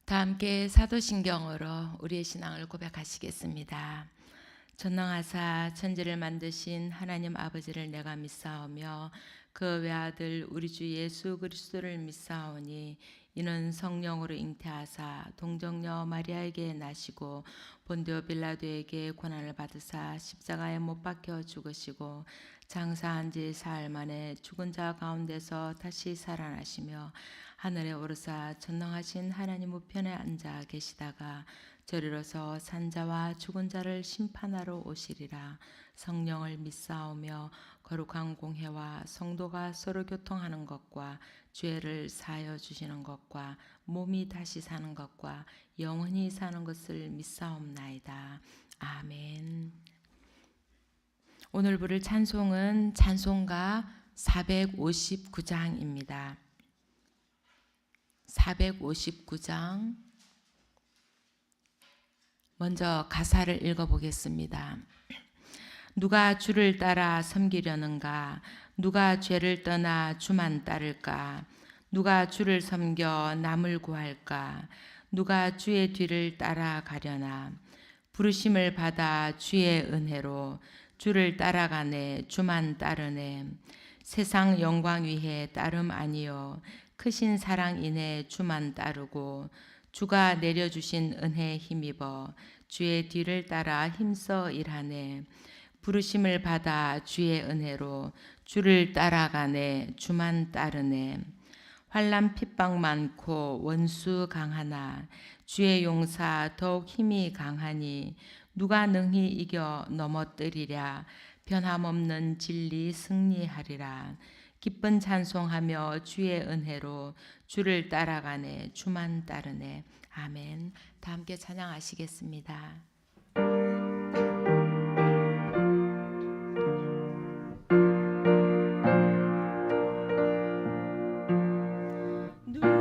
다 함께 사도신경으로 우리의 신앙을 고백하시겠습니다. 전능하사 천지를 만드신 하나님 아버지를 내가 믿사오며 그 외아들 우리 주 예수 그리스도를 믿사오니 이는 성령으로 잉태하사 동정녀 마리아에게 나시고 본디오 빌라도에게 고난을 받으사 십자가에 못 박혀 죽으시고 장사한 지 사흘 만에 죽은 자 가운데서 다시 살아나시며 하늘에 오르사 전능하신 하나님 우편에 앉아 계시다가 저리로서 산자와 죽은 자를 심판하러 오시리라. 성령을 믿사오며 거룩한 공회와 성도가 서로 교통하는 것과 죄를 사하여 주시는 것과 몸이 다시 사는 것과 영원히 사는 것을 믿사옵나이다. 아멘. 오늘 부를 찬송은 찬송가 459장입니다. 459장 먼저 가사를 읽어보겠습니다. 누가 주를 따라 섬기려는가? 누가 죄를 떠나 주만 따를까? 누가 주를 섬겨 남을 구할까? 누가 주의 뒤를 따라가려나? 부르심을 받아 주의 은혜로 주를 따라가네 주만 따르네. 세상 영광 위에 따름 아니요 크신 사랑 인해 주만 따르고 주가 내려주신 은혜에 힘입어 주의 뒤를 따라 힘써 일하네. 부르심을 받아 주의 은혜로 주를 따라가네 주만 따르네. 환난 핍박 많고 원수 강하나 주의 용사 더욱 힘이 강하니 누가 능히 이겨 넘어뜨리랴. 변함없는 진리 승리하리라. 기쁜 찬송하며 주의 은혜로 주를 따라가네 주만 따르네. 아멘. 다 함께 찬양하시겠습니다. 누가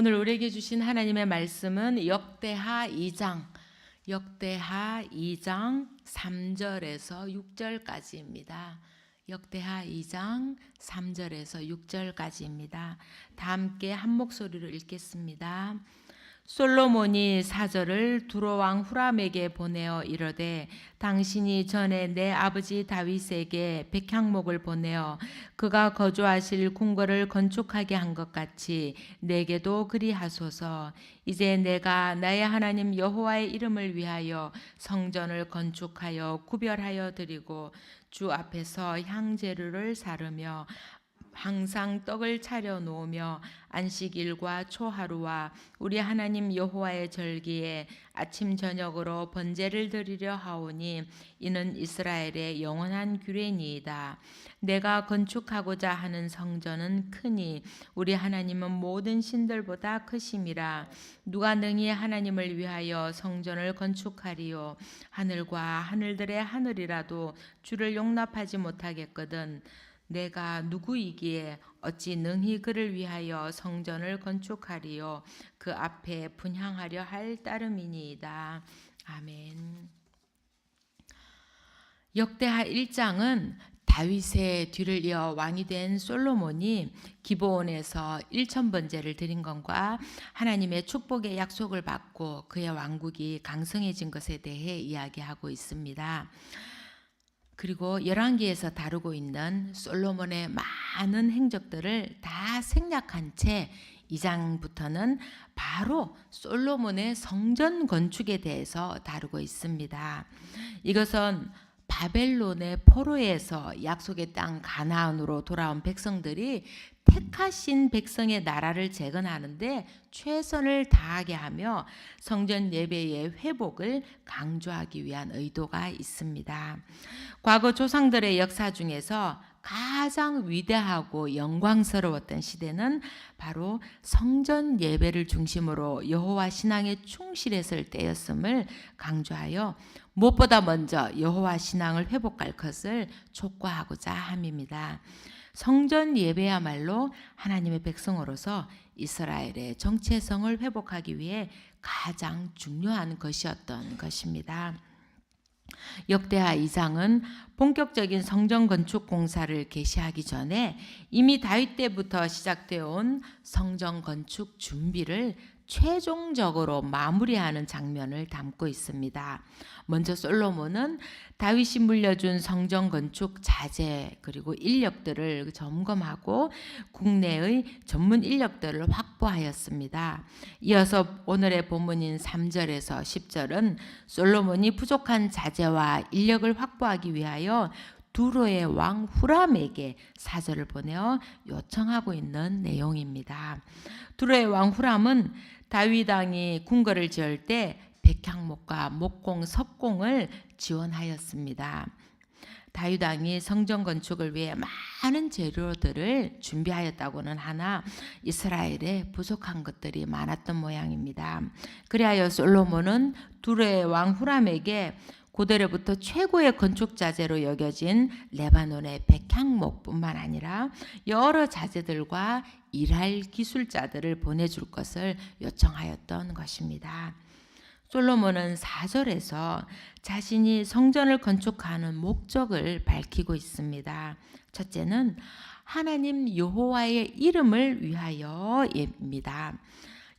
오늘 우리에게 주신 하나님의 말씀은 역대하 2장 3절에서 6절까지입니다. 역대하 2장 3절에서 6절까지입니다. 다 함께 한 목소리로 읽겠습니다. 솔로몬이 사절을 두로 왕 후람에게 보내어 이르되 당신이 전에 내 아버지 다윗에게 백향목을 보내어 그가 거주하실 궁궐을 건축하게 한 것 같이 내게도 그리하소서. 이제 내가 나의 하나님 여호와의 이름을 위하여 성전을 건축하여 구별하여 드리고 주 앞에서 향제류를 사르며 항상 떡을 차려 놓으며 안식일과 초하루와 우리 하나님 여호와의 절기에 아침 저녁으로 번제를 드리려 하오니 이는 이스라엘의 영원한 규례니이다. 내가 건축하고자 하는 성전은 크니 우리 하나님은 모든 신들보다 크심이라. 누가 능히 하나님을 위하여 성전을 건축하리요. 하늘과 하늘들의 하늘이라도 주를 용납하지 못하겠거든. 내가 누구이기에 어찌 능히 그를 위하여 성전을 건축하리요. 그 앞에 분향하려 할 따름이니이다. 아멘. 역대하 1장은 다윗의 뒤를 이어 왕이 된 솔로몬이 기브온에서 1000번제를 드린 것과 하나님의 축복의 약속을 받고 그의 왕국이 강성해진 것에 대해 이야기하고 있습니다. 그리고 열왕기에서 다루고 있는 솔로몬의 많은 행적들을 다 생략한 채 2장부터는 바로 솔로몬의 성전 건축에 대해서 다루고 있습니다. 이것은 바벨론의 포로에서 약속의 땅 가나안으로 돌아온 백성들이 택하신 백성의 나라를 재건하는데 최선을 다하게 하며 성전 예배의 회복을 강조하기 위한 의도가 있습니다. 과거 조상들의 역사 중에서 가장 위대하고 영광스러웠던 시대는 바로 성전 예배를 중심으로 여호와 신앙에 충실했을 때였음을 강조하여 무엇보다 먼저 여호와 신앙을 회복할 것을 촉구하고자 함입니다. 성전 예배야말로 하나님의 백성으로서 이스라엘의 정체성을 회복하기 위해 가장 중요한 것이었던 것입니다. 역대하 2장은 본격적인 성전 건축 공사를 개시하기 전에 이미 다윗 때부터 시작되어 온 성전 건축 준비를 최종적으로 마무리하는 장면을 담고 있습니다. 먼저 솔로몬은 다윗이 물려준 성전 건축 자재 그리고 인력들을 점검하고 국내의 전문 인력들을 확보하였습니다. 이어서 오늘의 본문인 3절에서 10절은 솔로몬이 부족한 자재와 인력을 확보하기 위하여 두로의 왕 후람에게 사절을 보내어 요청하고 있는 내용입니다. 두로의 왕 후람은 다윗 왕이 궁궐을 지을 때 백향목과 목공, 석공을 지원하였습니다. 다윗 왕이 성전 건축을 위해 많은 재료들을 준비하였다고는 하나 이스라엘에 부족한 것들이 많았던 모양입니다. 그리하여 솔로몬은 두로의 왕 후람에게 고대로부터 최고의 건축 자재로 여겨진 레바논의 백향목뿐만 아니라 여러 자재들과 일할 기술자들을 보내줄 것을 요청하였던 것입니다. 솔로몬은 4절에서 자신이 성전을 건축하는 목적을 밝히고 있습니다. 첫째는 하나님 여호와의 이름을 위하여입니다.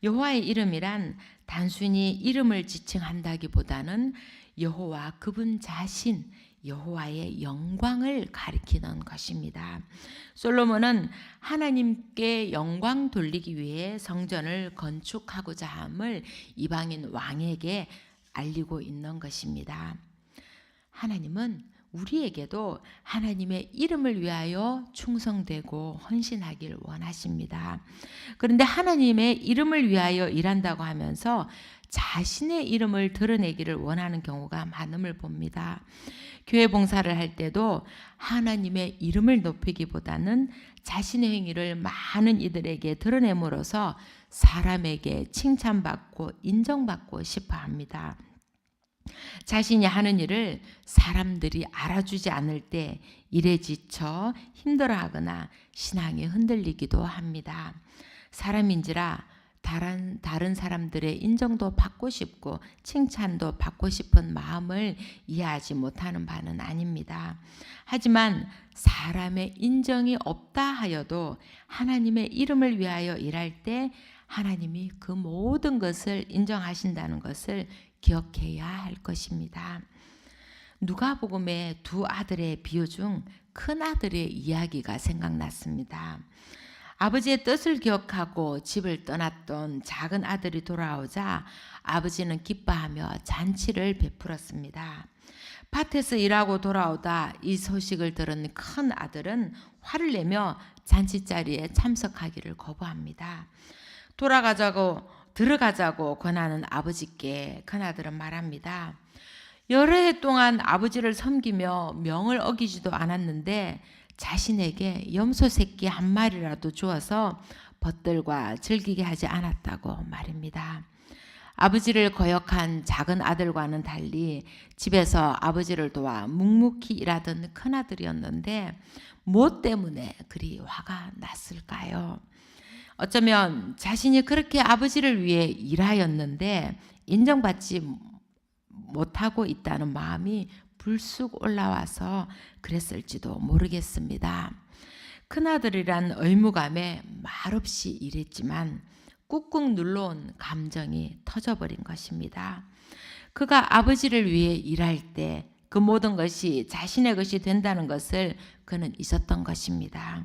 여호와의 이름이란 단순히 이름을 지칭한다기보다는 여호와 그분 자신 여호와의 영광을 가리키는 것입니다. 솔로몬은 하나님께 영광 돌리기 위해 성전을 건축하고자 함을 이방인 왕에게 알리고 있는 것입니다. 하나님은 우리에게도 하나님의 이름을 위하여 충성되고 헌신하길 원하십니다. 그런데 하나님의 이름을 위하여 일한다고 하면서 자신의 이름을 드러내기를 원하는 경우가 많음을 봅니다. 교회 봉사를 할 때도 하나님의 이름을 높이기보다는 자신의 행위를 많은 이들에게 드러냄으로써 사람에게 칭찬받고 인정받고 싶어 합니다. 자신이 하는 일을 사람들이 알아주지 않을 때 일에 지쳐 힘들어하거나 신앙이 흔들리기도 합니다. 사람인지라 다른 사람들의 인정도 받고 싶고 칭찬도 받고 싶은 마음을 이해하지 못하는 바는 아닙니다. 하지만 사람의 인정이 없다 하여도 하나님의 이름을 위하여 일할 때 하나님이 그 모든 것을 인정하신다는 것을 기억해야 할 것입니다. 누가복음의 두 아들의 비유 중 큰 아들의 이야기가 생각났습니다. 아버지의 뜻을 기억하고 집을 떠났던 작은 아들이 돌아오자 아버지는 기뻐하며 잔치를 베풀었습니다. 밭에서 일하고 돌아오다 이 소식을 들은 큰 아들은 화를 내며 잔치 자리에 참석하기를 거부합니다. 들어가자고 권하는 아버지께 큰아들은 말합니다. 여러 해 동안 아버지를 섬기며 명을 어기지도 않았는데 자신에게 염소 새끼 한 마리라도 주어서 벗들과 즐기게 하지 않았다고 말입니다. 아버지를 거역한 작은 아들과는 달리 집에서 아버지를 도와 묵묵히 일하던 큰아들이었는데 무엇 때문에 그리 화가 났을까요? 어쩌면 자신이 그렇게 아버지를 위해 일하였는데 인정받지 못하고 있다는 마음이 불쑥 올라와서 그랬을지도 모르겠습니다. 큰아들이란 의무감에 말없이 일했지만 꾹꾹 눌러온 감정이 터져버린 것입니다. 그가 아버지를 위해 일할 때 그 모든 것이 자신의 것이 된다는 것을 그는 잊었던 것입니다.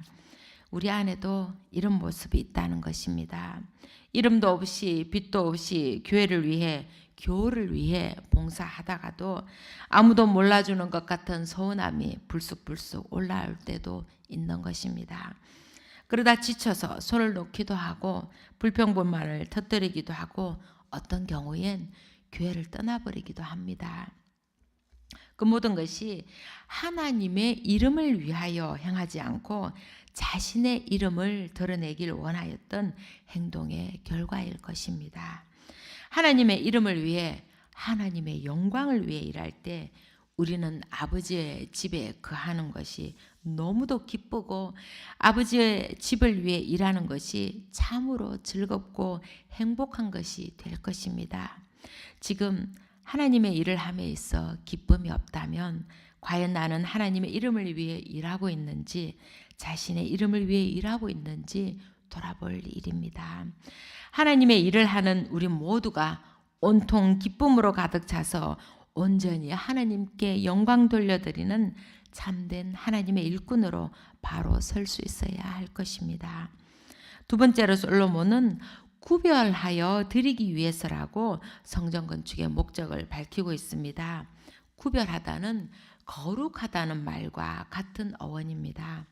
우리 안에도 이런 모습이 있다는 것입니다. 이름도 없이 빛도 없이 교회를 위해 교우를 위해 봉사하다가도 아무도 몰라주는 것 같은 서운함이 불쑥불쑥 올라올 때도 있는 것입니다. 그러다 지쳐서 손을 놓기도 하고 불평불만을 터뜨리기도 하고 어떤 경우엔 교회를 떠나버리기도 합니다. 그 모든 것이 하나님의 이름을 위하여 행하지 않고 자신의 이름을 드러내길 원하였던 행동의 결과일 것입니다. 하나님의 이름을 위해 하나님의 영광을 위해 일할 때 우리는 아버지의 집에 거하는 것이 너무도 기쁘고 아버지의 집을 위해 일하는 것이 참으로 즐겁고 행복한 것이 될 것입니다. 지금 하나님의 일을 함에 있어 기쁨이 없다면 과연 나는 하나님의 이름을 위해 일하고 있는지 자신의 이름을 위해 일하고 있는지 돌아볼 일입니다. 하나님의 일을 하는 우리 모두가 온통 기쁨으로 가득 차서 온전히 하나님께 영광 돌려드리는 참된 하나님의 일꾼으로 바로 설 수 있어야 할 것입니다. 두 번째로 솔로몬은 구별하여 드리기 위해서라고 성전 건축의 목적을 밝히고 있습니다. 구별하다는 거룩하다는 말과 같은 어원입니다.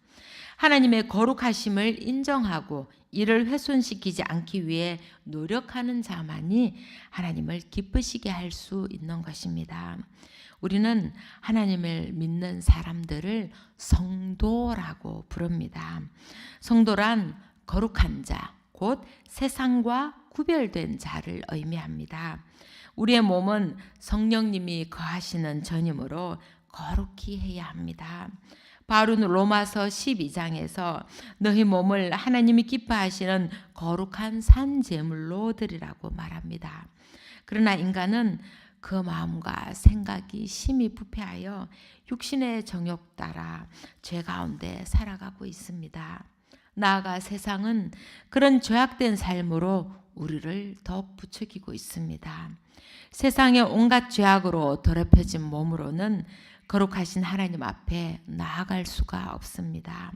하나님의 거룩하심을 인정하고 이를 훼손시키지 않기 위해 노력하는 자만이 하나님을 기쁘시게 할 수 있는 것입니다. 우리는 하나님을 믿는 사람들을 성도라고 부릅니다. 성도란 거룩한 자, 곧 세상과 구별된 자를 의미합니다. 우리의 몸은 성령님이 거하시는 전이므로 거룩히 해야 합니다. 바울은 로마서 12장에서 너희 몸을 하나님이 기뻐하시는 거룩한 산 제물로 드리라고 말합니다. 그러나 인간은 그 마음과 생각이 심히 부패하여 육신의 정욕 따라 죄 가운데 살아가고 있습니다. 나아가 세상은 그런 죄악된 삶으로 우리를 더욱 부추기고 있습니다. 세상의 온갖 죄악으로 더럽혀진 몸으로는 거룩하신 하나님 앞에 나아갈 수가 없습니다.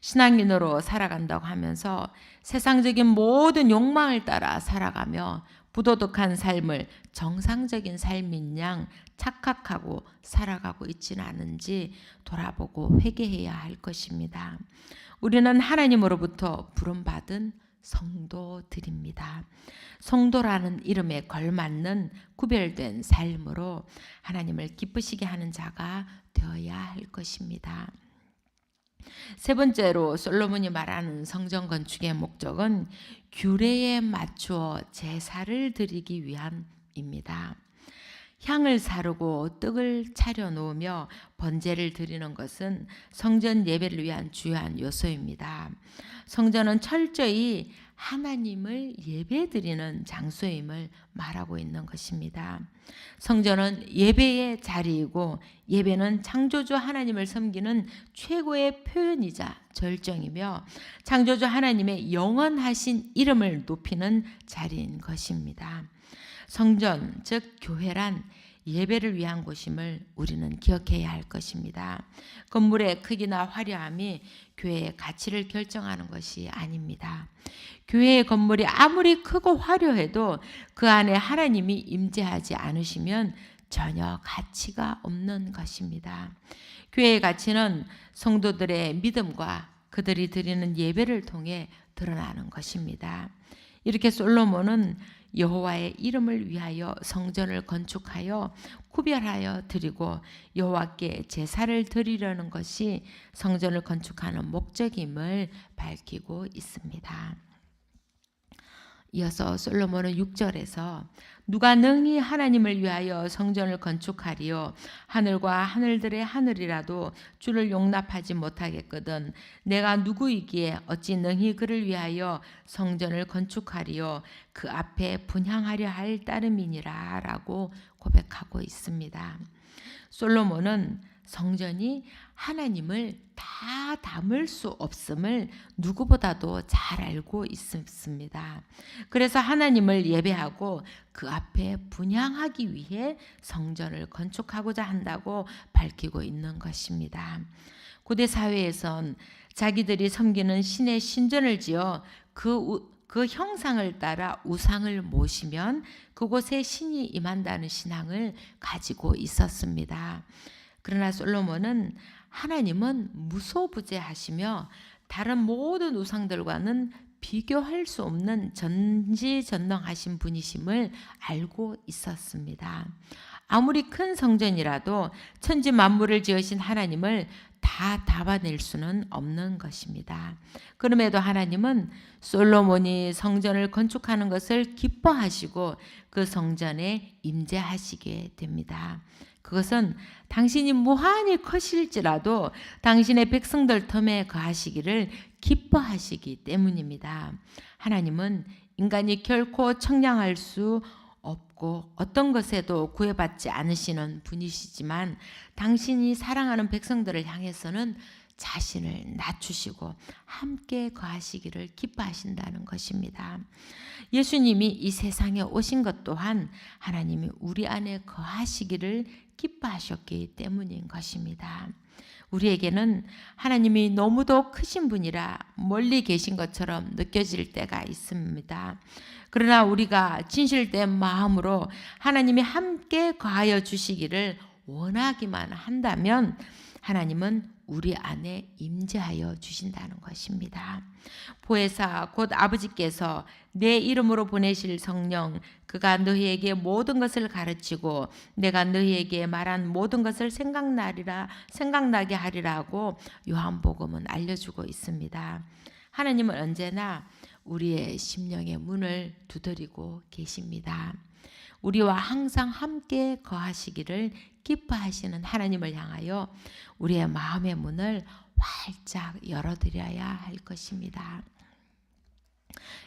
신앙인으로 살아간다고 하면서 세상적인 모든 욕망을 따라 살아가며 부도덕한 삶을 정상적인 삶인 양 착각하고 살아가고 있지는 않은지 돌아보고 회개해야 할 것입니다. 우리는 하나님으로부터 부름받은 성도들입니다. 성도라는 이름에 걸맞는 구별된 삶으로 하나님을 기쁘시게 하는 자가 되어야 할 것입니다. 세 번째로 솔로몬이 말하는 성전 건축의 목적은 규례에 맞추어 제사를 드리기 위함입니다. 향을 사르고 떡을 차려 놓으며 번제를 드리는 것은 성전 예배를 위한 주요한 요소입니다. 성전은 철저히 하나님을 예배드리는 장소임을 말하고 있는 것입니다. 성전은 예배의 자리이고 예배는 창조주 하나님을 섬기는 최고의 표현이자 절정이며 창조주 하나님의 영원하신 이름을 높이는 자리인 것입니다. 성전, 즉 교회란 예배를 위한 곳임을 우리는 기억해야 할 것입니다. 건물의 크기나 화려함이 교회의 가치를 결정하는 것이 아닙니다. 교회의 건물이 아무리 크고 화려해도 그 안에 하나님이 임재하지 않으시면 전혀 가치가 없는 것입니다. 교회의 가치는 성도들의 믿음과 그들이 드리는 예배를 통해 드러나는 것입니다. 이렇게 솔로몬은 여호와의 이름을 위하여 성전을 건축하여 구별하여 드리고 여호와께 제사를 드리려는 것이 성전을 건축하는 목적임을 밝히고 있습니다. 이어서 솔로몬은 6절에서 누가 능히 하나님을 위하여 성전을 건축하리요 하늘과 하늘들의 하늘이라도 주를 용납하지 못하겠거든 내가 누구이기에 어찌 능히 그를 위하여 성전을 건축하리요 그 앞에 분향하려 할 따름이니라 라고 고백하고 있습니다. 솔로몬은 성전이 하나님을 다 담을 수 없음을 누구보다도 잘 알고 있습니다. 그래서 하나님을 예배하고 그 앞에 분향하기 위해 성전을 건축하고자 한다고 밝히고 있는 것입니다. 고대 사회에선 자기들이 섬기는 신의 신전을 지어 그 형상을 따라 우상을 모시면 그곳에 신이 임한다는 신앙을 가지고 있었습니다. 그러나 솔로몬은 하나님은 무소부재하시며 다른 모든 우상들과는 비교할 수 없는 전지전능하신 분이심을 알고 있었습니다. 아무리 큰 성전이라도 천지 만물을 지으신 하나님을 다 담아낼 수는 없는 것입니다. 그럼에도 하나님은 솔로몬이 성전을 건축하는 것을 기뻐하시고 그 성전에 임재하시게 됩니다. 그것은 당신이 무한히 크실지라도 당신의 백성들 틈에 거하시기를 기뻐하시기 때문입니다. 하나님은 인간이 결코 청량할 수 없고 어떤 것에도 구애받지 않으시는 분이시지만 당신이 사랑하는 백성들을 향해서는 자신을 낮추시고 함께 거하시기를 기뻐하신다는 것입니다. 예수님이 이 세상에 오신 것 또한 하나님이 우리 안에 거하시기를 기뻐하셨기 때문인 것입니다. 우리에게는 하나님이 너무도 크신 분이라 멀리 계신 것처럼 느껴질 때가 있습니다. 그러나 우리가 진실된 마음으로 하나님이 함께 거하여 주시기를 원하기만 한다면 하나님은 우리 안에 임재하여 주신다는 것입니다. 보혜사 곧 아버지께서 내 이름으로 보내실 성령 그가 너희에게 모든 것을 가르치고 내가 너희에게 말한 모든 것을 생각나게 하리라고 요한복음은 알려주고 있습니다. 하나님은 언제나 우리의 심령의 문을 두드리고 계십니다. 우리와 항상 함께 거하시기를 기뻐하시는 하나님을 향하여 우리의 마음의 문을 활짝 열어드려야 할 것입니다.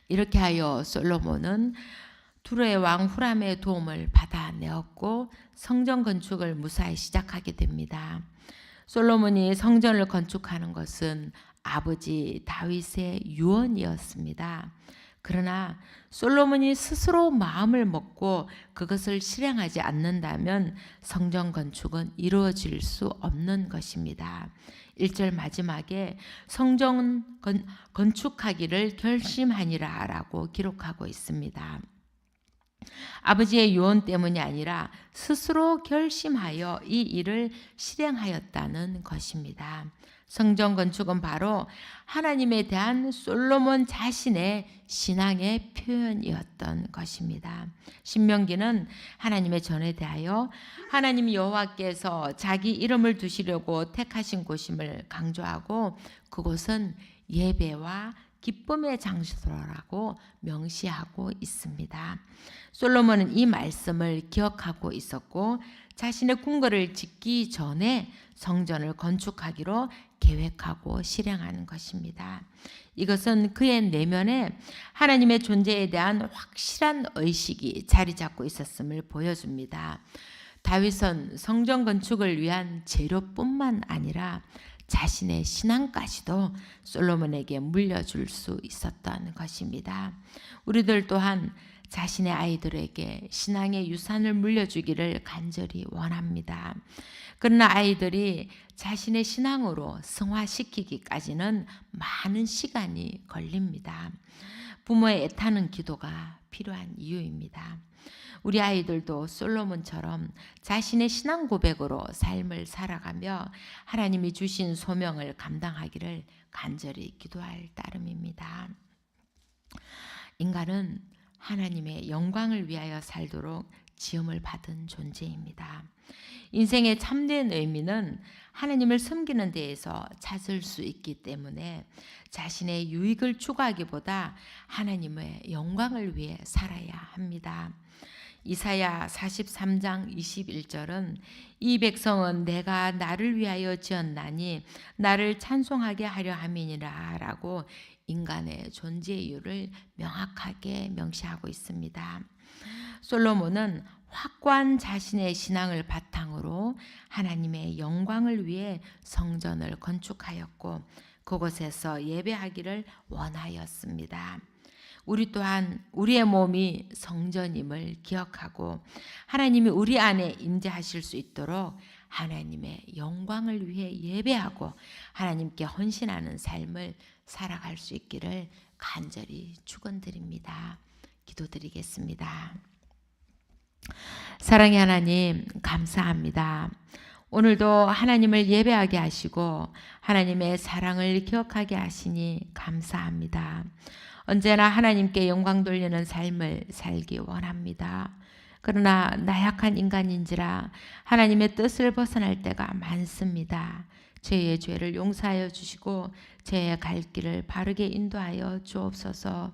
이렇게 하여 솔로몬은 두로의 왕 후람의 도움을 받아내었고 성전 건축을 무사히 시작하게 됩니다. 솔로몬이 성전을 건축하는 것은 아버지 다윗의 유언이었습니다. 그러나 솔로몬이 스스로 마음을 먹고 그것을 실행하지 않는다면 성전 건축은 이루어질 수 없는 것입니다. 1절 마지막에 성전 건축하기를 결심하니라 라고 기록하고 있습니다. 아버지의 유언 때문이 아니라 스스로 결심하여 이 일을 실행하였다는 것입니다. 성전 건축은 바로 하나님에 대한 솔로몬 자신의 신앙의 표현이었던 것입니다. 신명기는 하나님의 전에 대하여 하나님 여호와께서 자기 이름을 두시려고 택하신 곳임을 강조하고 그곳은 예배와 기쁨의 장소라고 명시하고 있습니다. 솔로몬은 이 말씀을 기억하고 있었고 자신의 궁궐을 짓기 전에 성전을 건축하기로 계획하고 실행하는 것입니다. 이것은 그의 내면에 하나님의 존재에 대한 확실한 의식이 자리 잡고 있었음을 보여줍니다. 다윗은 성전 건축을 위한 재료뿐만 아니라 자신의 신앙까지도 솔로몬에게 물려줄 수 있었던 것입니다. 우리들 또한 자신의 아이들에게 신앙의 유산을 물려주기를 간절히 원합니다. 그러나 아이들이 자신의 신앙으로 승화시키기까지는 많은 시간이 걸립니다. 부모의 애타는 기도가 필요한 이유입니다. 우리 아이들도 솔로몬처럼 자신의 신앙 고백으로 삶을 살아가며 하나님이 주신 소명을 감당하기를 간절히 기도할 따름입니다. 인간은 하나님의 영광을 위하여 살도록 지음을 받은 존재입니다. 인생의 참된 의미는 하나님을 섬기는 데에서 찾을 수 있기 때문에 자신의 유익을 추구하기보다 하나님의 영광을 위해 살아야 합니다. 이사야 43장 21절은 이 백성은 내가 나를 위하여 지었나니 나를 찬송하게 하려 함이니라 라고 인간의 존재 이유를 명확하게 명시하고 있습니다. 솔로몬은 확고한 자신의 신앙을 바탕으로 하나님의 영광을 위해 성전을 건축하였고 그곳에서 예배하기를 원하였습니다. 우리 또한 우리의 몸이 성전임을 기억하고 하나님이 우리 안에 임재하실 수 있도록 하나님의 영광을 위해 예배하고 하나님께 헌신하는 삶을 살아갈 수 있기를 간절히 축원드립니다. 기도드리겠습니다. 사랑의 하나님 감사합니다. 오늘도 하나님을 예배하게 하시고 하나님의 사랑을 기억하게 하시니 감사합니다. 언제나 하나님께 영광 돌리는 삶을 살기 원합니다. 그러나 나약한 인간인지라 하나님의 뜻을 벗어날 때가 많습니다. 죄의 죄를 용서하여 주시고 제 갈 길을 바르게 인도하여 주옵소서.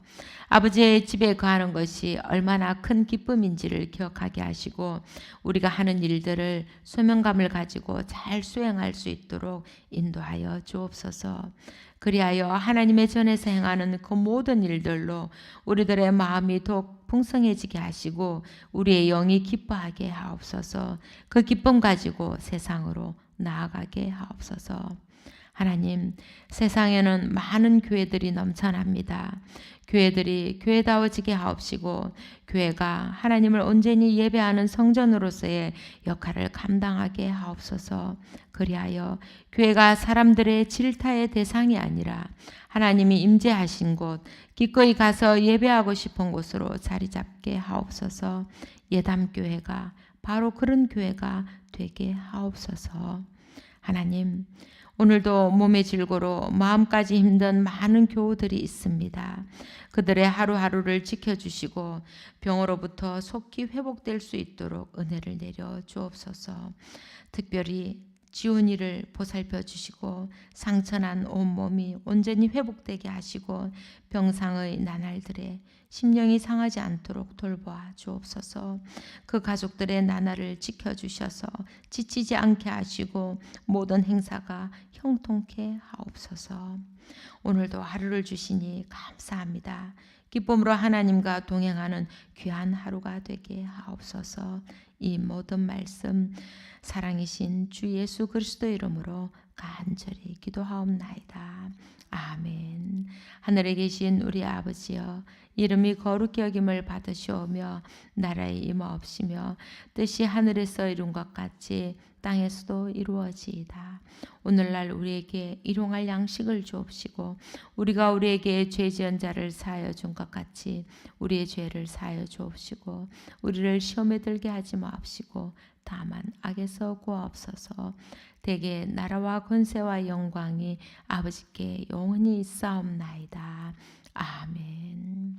아버지의 집에 거하는 것이 얼마나 큰 기쁨인지를 기억하게 하시고 우리가 하는 일들을 소명감을 가지고 잘 수행할 수 있도록 인도하여 주옵소서. 그리하여 하나님의 전에서 행하는 그 모든 일들로 우리들의 마음이 더욱 풍성해지게 하시고 우리의 영이 기뻐하게 하옵소서. 그 기쁨 가지고 세상으로 나아가게 하옵소서. 하나님, 세상에는 많은 교회들이 넘쳐납니다. 교회들이 교회다워지게 하옵시고 교회가 하나님을 온전히 예배하는 성전으로서의 역할을 감당하게 하옵소서. 그리하여 교회가 사람들의 질타의 대상이 아니라 하나님이 임재하신 곳, 기꺼이 가서 예배하고 싶은 곳으로 자리 잡게 하옵소서. 예담교회가 바로 그런 교회가 되게 하옵소서. 하나님, 오늘도 몸의 질고로 마음까지 힘든 많은 교우들이 있습니다. 그들의 하루하루를 지켜주시고 병으로부터 속히 회복될 수 있도록 은혜를 내려 주옵소서. 특별히 지훈이를 보살펴 주시고 상처난 온몸이 온전히 회복되게 하시고 병상의 나날들에 심령이 상하지 않도록 돌보아 주옵소서. 그 가족들의 나날을 지켜주셔서 지치지 않게 하시고 모든 행사가 형통케 하옵소서. 오늘도 하루를 주시니 감사합니다. 기쁨으로 하나님과 동행하는 귀한 하루가 되게 하옵소서. 이 모든 말씀 사랑이신 주 예수 그리스도 이름으로 간절히 기도하옵나이다. 아멘. 하늘에 계신 우리 아버지여, 이름이 거룩히 여김을 받으시오며 나라의 임하옵시며 뜻이 하늘에서 이룬 것 같이 땅에서도 이루어지이다. 오늘날 우리에게 일용할 양식을 주옵시고 우리가 우리에게 죄 지은 자를 사하여 준 것 같이 우리의 죄를 사하여 주옵시고 우리를 시험에 들게 하지 마옵시고 다만 악에서 구하옵소서. 대개 나라와 권세와 영광이 아버지께 영원히 있사옵나이다. 아멘.